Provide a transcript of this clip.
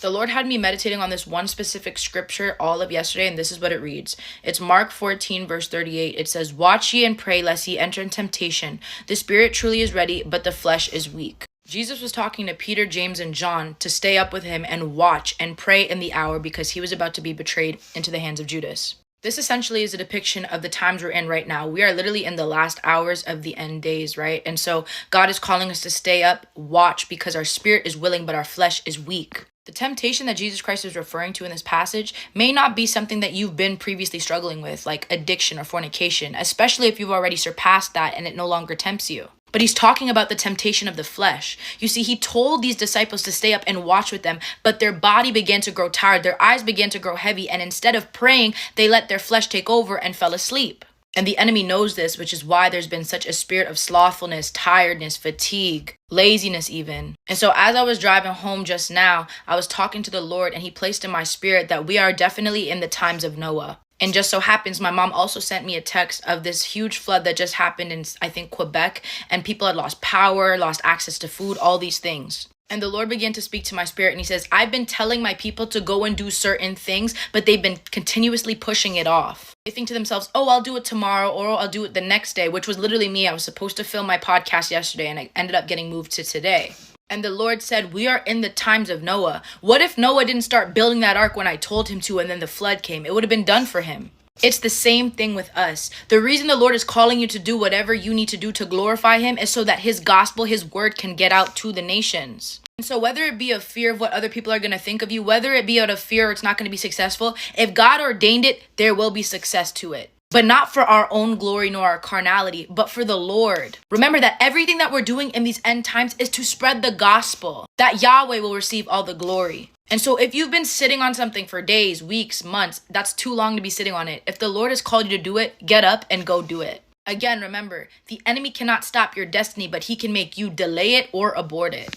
The Lord had me meditating on this one specific scripture all of yesterday, and this is what it reads. It's Mark 14, verse 38. It says, "Watch ye and pray, lest ye enter in temptation. The spirit truly is ready, but the flesh is weak." Jesus was talking to Peter, James, and John to stay up with him and watch and pray in the hour because he was about to be betrayed into the hands of Judas. This essentially is a depiction of the times we're in right now. We are literally in the last hours of the end days, right? And so God is calling us to stay up, watch, because our spirit is willing, but our flesh is weak. The temptation that Jesus Christ is referring to in this passage may not be something that you've been previously struggling with, like addiction or fornication, especially if you've already surpassed that and it no longer tempts you. But he's talking about the temptation of the flesh. You see, he told these disciples to stay up and watch with them, but their body began to grow tired, their eyes began to grow heavy, and instead of praying, they let their flesh take over and fell asleep. And the enemy knows this, which is why there's been such a spirit of slothfulness, tiredness, fatigue, laziness even. And so as I was driving home just now, I was talking to the Lord, and he placed in my spirit that we are definitely in the times of Noah. And just so happens, my mom also sent me a text of this huge flood that just happened in, I think, Quebec, and people had lost power, lost access to food, all these things. And the Lord began to speak to my spirit, and he says, I've been telling my people to go and do certain things, but they've been continuously pushing it off. They think to themselves, oh, I'll do it tomorrow, or I'll do it the next day, which was literally me. I was supposed to film my podcast yesterday, and I ended up getting moved to today. And the Lord said, we are in the times of Noah. What if Noah didn't start building that ark when I told him to, and then the flood came? It would have been done for him. It's the same thing with us. The reason the Lord is calling you to do whatever you need to do to glorify him is so that his gospel, his word can get out to the nations. And so whether it be a fear of what other people are going to think of you, whether it be out of fear it's not going to be successful, if God ordained it, there will be success to it. But not for our own glory nor our carnality, but for the Lord. Remember that everything that we're doing in these end times is to spread the gospel, that Yahweh will receive all the glory. And so if you've been sitting on something for days, weeks, months, that's too long to be sitting on it. If the Lord has called you to do it, get up and go do it. Again, remember, the enemy cannot stop your destiny, but he can make you delay it or abort it.